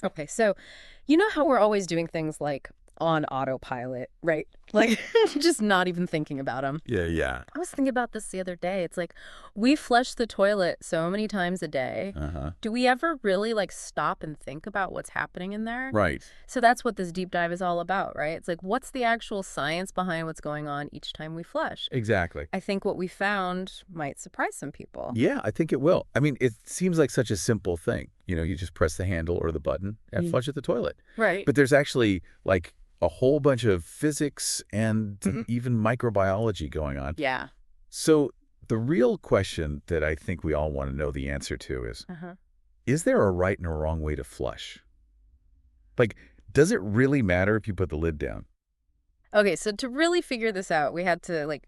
Okay, so you know how we're always doing things like on autopilot, right? Like just not even thinking about them. Yeah, yeah. I was thinking about this the other day. It's like we flush the toilet so many times a day. Uh-huh. Do we ever really like stop and think about what's happening in there? Right. So that's what this deep dive is all about, right? It's like what's the actual science behind what's going on each time we flush? Exactly. I think what we found might surprise some people. Yeah, I think it will. I mean, it seems like such a simple thing. You just press the handle or the button and flush at the toilet. Right. But there's actually like a whole bunch of physics and Mhm. even microbiology going on. Yeah. So the real question that I think we all want to know the answer to Uh-huh. is there a right and a wrong way to flush? Like, does it really matter if you put the lid down? Okay, so to really figure this out, we had to like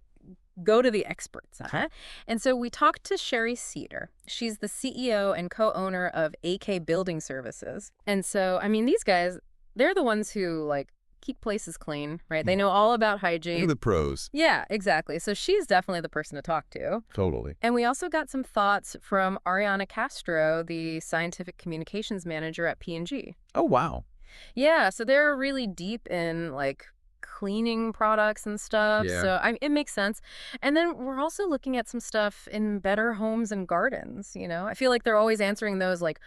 go to the experts, huh? And so we talked to Sherry Cedar. She's the CEO and co-owner of AK Building Services. And so, I mean, these guys, they're the ones who like keep places clean, right? They know all about They're hygiene. the pros. Yeah, exactly. So she's definitely the person to talk to. Totally. And we also got some thoughts from Ariana Castro, the scientific communications manager at P&G. Oh, wow. Yeah, so they're really deep in like cleaning products and stuff. Yeah. So it makes sense. And then we're also looking at some stuff in better homes and gardens, you know? I feel like they're always answering those like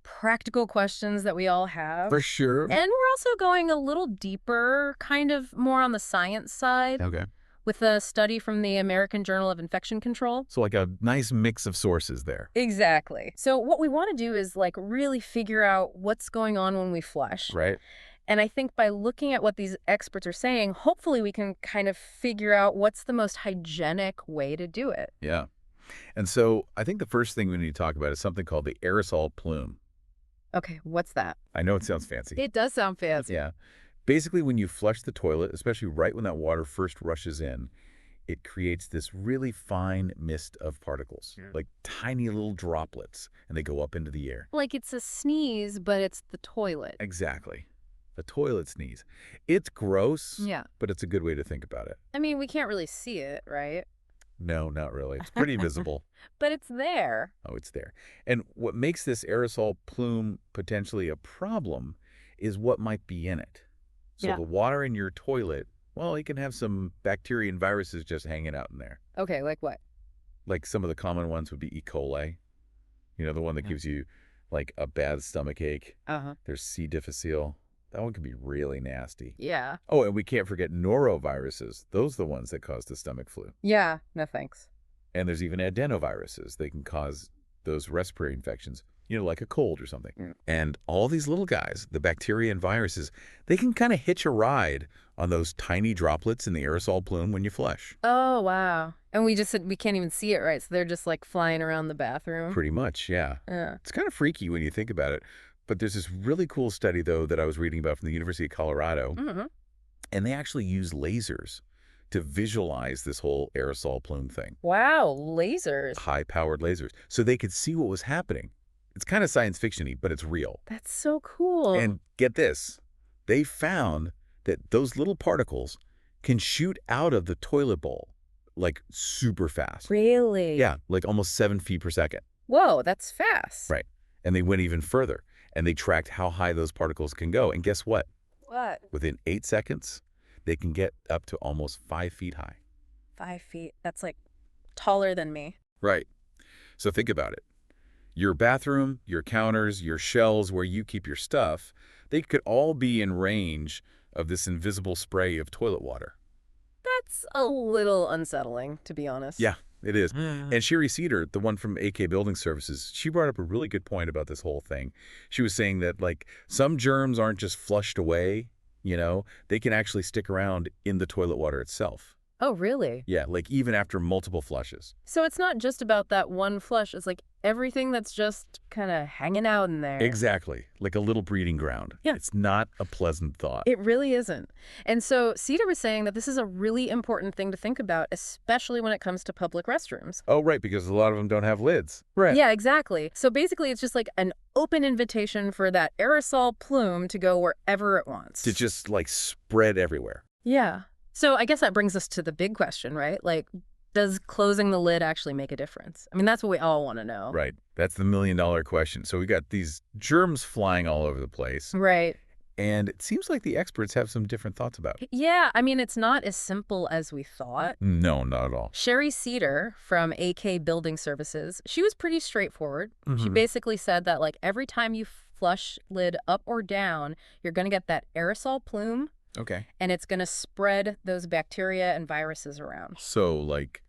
practical questions that we all have. For sure. And we're also going a little deeper, kind of more on the science side Okay. with a study from the American Journal of Infection Control. So like a nice mix of sources there. Exactly. So what we want to do is like really figure out what's going on when we flush. Right. And I think by looking at what these experts are saying, hopefully we can kind of figure out what's the most hygienic way to do it. Yeah. And so I think the first thing we need to talk about is something called the aerosol plume. Okay, what's that? I know it sounds fancy. It does sound fancy. Yeah. Basically, when you flush the toilet, especially right when that water first rushes in, it creates this really fine mist of particles, like tiny little droplets, and they go up into the air. Like it's a sneeze, but it's the toilet. Exactly. The toilet sneeze. It's gross, Yeah. but it's a good way to think about it. I mean, we can't really see it, right? No, not really. It's pretty visible. But it's there. Oh, it's there. And what makes this aerosol plume potentially a problem is what might be in it. So Yeah. the water in your toilet, well, you can have some bacteria and viruses just hanging out in there. Okay, like what? Like some of the common ones would be E. coli, the one that gives you like a bad stomach ache. Uh-huh. There's C. difficile. That one can be really nasty. Yeah. Oh, and we can't forget noroviruses. Those are the ones that cause the stomach flu. Yeah, no thanks. And there's even adenoviruses. They can cause those respiratory infections, like a cold or something. Mm. And all these little guys, the bacteria and viruses, they can kind of hitch a ride on those tiny droplets in the aerosol plume when you flush. Oh, wow. And we just said we can't even see it, right? So they're just like flying around the bathroom. Pretty much, yeah. Yeah. It's kind of freaky when you think about it. But there's this really cool study, though, that I was reading about from the University of Colorado. Mm-hmm. And they actually use lasers to visualize this whole aerosol plume thing. Wow, lasers. High-powered lasers. So they could see what was happening. It's kind of science fiction-y, but it's real. That's so cool. And get this. They found that those little particles can shoot out of the toilet bowl like super fast. Really? Yeah, like almost 7 feet per second. Whoa, that's fast. Right. And they went even further. And they tracked how high those particles can go. And guess what? What? Within 8 seconds, they can get up to almost 5 feet high. 5 feet. That's like taller than me. Right. So think about it. Your bathroom, your counters, your shelves where you keep your stuff, they could all be in range of this invisible spray of toilet water. That's a little unsettling, to be honest. Yeah, it is. And Sherry Cedar, the one from AK Building Services, she brought up a really good point about this whole thing. She was saying that, like, some germs aren't just flushed away, they can actually stick around in the toilet water itself. Oh, really? Yeah, like even after multiple flushes. So it's not just about that one flush. It's like everything that's just kind of hanging out in there. Exactly. Like a little breeding ground. Yeah. It's not a pleasant thought. It really isn't. And so Cedar was saying that this is a really important thing to think about, especially when it comes to public restrooms. Oh, right, because a lot of them don't have lids. Right. Yeah, exactly. So basically, it's just like an open invitation for that aerosol plume to go wherever it wants. To just, like, spread everywhere. Yeah. So I guess that brings us to the big question, right? Like, Does closing the lid actually make a difference? I mean, that's what we all want to know. Right. That's the million-dollar question. So we got these germs flying all over the place, Right. and it seems like the experts have some different thoughts about it. Yeah, I mean, it's not as simple as we thought. No, not at all. Sherry Cedar from AK Building Services, she was pretty straightforward. She Hmm. basically said that, like, every time you flush lid up or down, you're going to get that aerosol plume, Okay. and it's going to spread those bacteria and viruses around. So, like,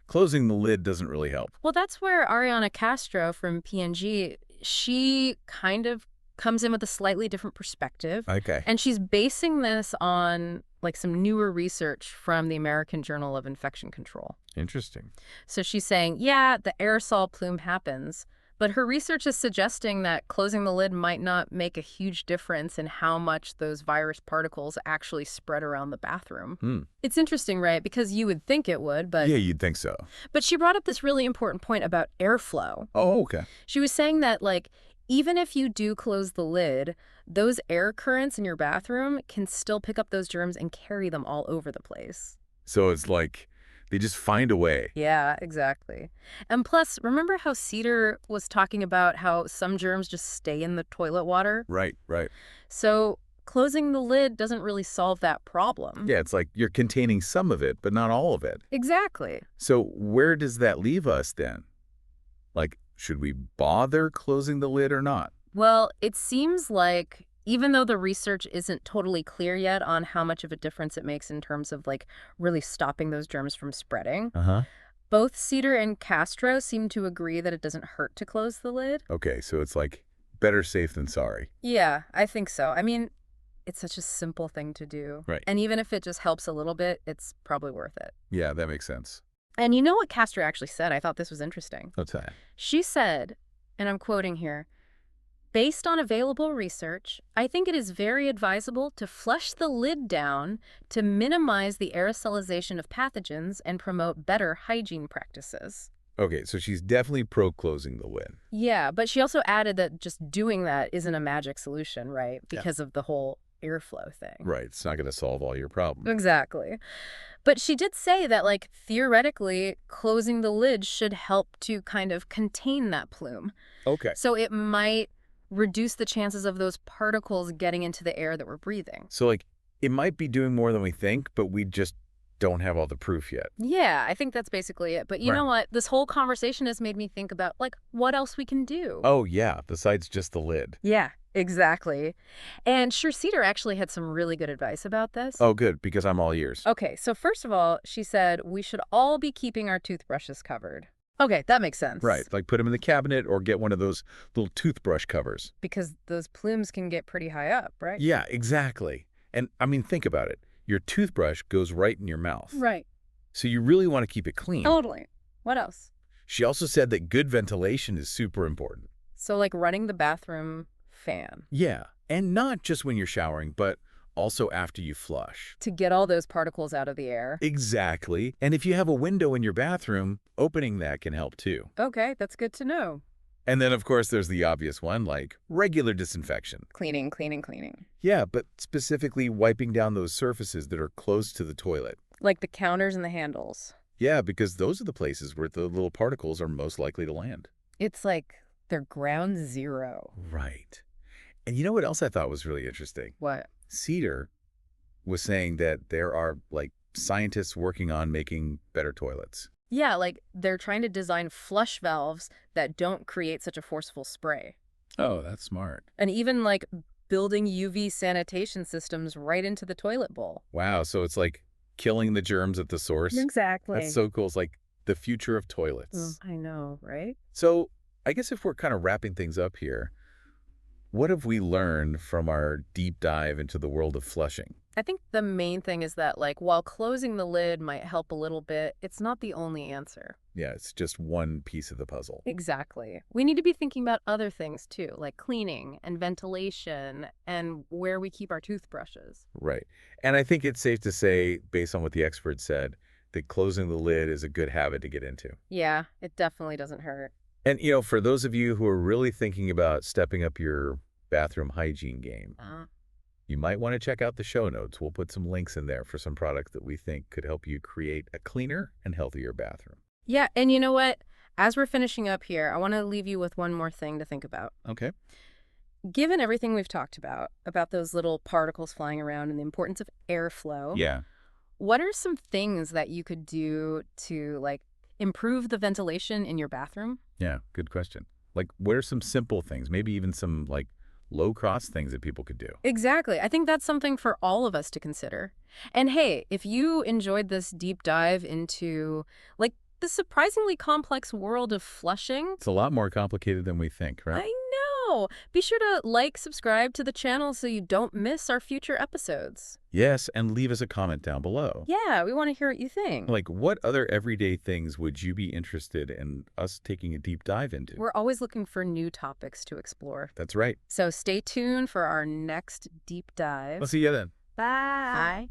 closing the lid doesn't really help. Well, that's where Ariana Castro from P&G, she kind of comes in with a slightly different perspective. Okay. And she's basing this on like some newer research from the American Journal of Infection Control. Interesting. So she's saying, yeah, the aerosol plume happens, but her research is suggesting that closing the lid might not make a huge difference in how much those virus particles actually spread around the bathroom. Hmm. It's interesting, right? Because you would think it would, Yeah, you'd think so. but she brought up this really important point about airflow. Oh, okay. She was saying that, like, even if you do close the lid, those air currents in your bathroom can still pick up those germs and carry them all over the place. So it's like they just find a way. Yeah, exactly. And plus, remember how Cedar was talking about how some germs just stay in the toilet water? Right, right. So closing the lid doesn't really solve that problem. Yeah, it's like you're containing some of it, but not all of it. Exactly. So where does that leave us then? Like, should we bother closing the lid or not? Well, it seems like even though the research isn't totally clear yet on how much of a difference it makes in terms of like really stopping those germs from spreading, Uh-huh. both Cedar and Castro seem to agree that it doesn't hurt to close the lid. Okay, so it's like better safe than sorry. Yeah, I think so. I mean, it's such a simple thing to do. Right. And even if it just helps a little bit, it's probably worth it. Yeah, that makes sense. And you know what Castro actually said? I thought this was interesting. What's that? She said, and I'm quoting here, "Based on available research, I think it is very advisable to flush the lid down to minimize the aerosolization of pathogens and promote better hygiene practices." Okay, so she's definitely pro closing the lid. Yeah, but she also added that just doing that isn't a magic solution, right? Yeah. Because of the whole airflow thing. Right, it's not going to solve all your problems. Exactly. But she did say that, like, theoretically, closing the lid should help to kind of contain that plume. Okay. So it might reduce the chances of those particles getting into the air that we're breathing. So, like, it might be doing more than we think, but we just don't have all the proof yet. Yeah, I think that's basically it. But you Right. know what? This whole conversation has made me think about, like, what else we can do. Oh, yeah, besides just the lid. Yeah, exactly. And Sure Cedar actually had some really good advice about this. Oh, good, because I'm all ears. Okay, so first of all, she said we should all be keeping our toothbrushes covered. Okay, that makes sense. Right, like put them in the cabinet or get one of those little toothbrush covers. Because those plumes can get pretty high up, right? Yeah, exactly. And, I mean, think about it. Your toothbrush goes right in your mouth. Right. So you really want to keep it clean. Totally. What else? She also said that good ventilation is super important. So, like running the bathroom fan Yeah, and not just when you're showering, but also after you flush. to get all those particles out of the air. Exactly. And if you have a window in your bathroom, opening that can help too. Okay, that's good to know. And then, of course, there's the obvious one, like regular disinfection. Cleaning, cleaning, cleaning. Yeah, but specifically wiping down those surfaces that are close to the toilet. Like the counters and the handles. Yeah, because those are the places where the little particles are most likely to land. It's like they're ground zero. Right. And you know what else I thought was really interesting? What? Cedar was saying that there are, like, scientists working on making better toilets. Yeah, like they're trying to design flush valves that don't create such a forceful spray. Oh, that's smart. And even like building UV sanitation systems right into the toilet bowl. Wow, so it's like killing the germs at the source. Exactly. That's so cool. It's like the future of toilets. I know, right? So I guess if we're kind of wrapping things up here, what have we learned from our deep dive into the world of flushing? I think the main thing is that, like, while closing the lid might help a little bit, it's not the only answer. Yeah, it's just one piece of the puzzle. Exactly. We need to be thinking about other things, too, like cleaning and ventilation and where we keep our toothbrushes. Right. And I think it's safe to say, based on what the experts said, that closing the lid is a good habit to get into. Yeah, it definitely doesn't hurt. And, you know, for those of you who are really thinking about stepping up your bathroom hygiene game, You might want to check out the show notes. We'll put some links in there for some products that we think could help you create a cleaner and healthier bathroom. Yeah, and you know what? As we're finishing up here, I want to leave you with one more thing to think about. Okay. Given everything we've talked about those little particles flying around and the importance of airflow, Yeah. what are some things that you could do to, like, improve the ventilation in your bathroom? Yeah, good question. Like, what are some simple things, maybe even some, like, low-cost things that people could do? Exactly. I think that's something for all of us to consider. And hey, if you enjoyed this deep dive into, like, the surprisingly complex world of flushing, It's a lot more complicated than we think, right? I know. Be sure to like, subscribe to the channel so you don't miss our future episodes. Yes, and leave us a comment down below. Yeah, we want to hear what you think. Like, what other everyday things would you be interested in us taking a deep dive into? We're always looking for new topics to explore. That's right. So stay tuned for our next deep dive. I'll see you then. Bye.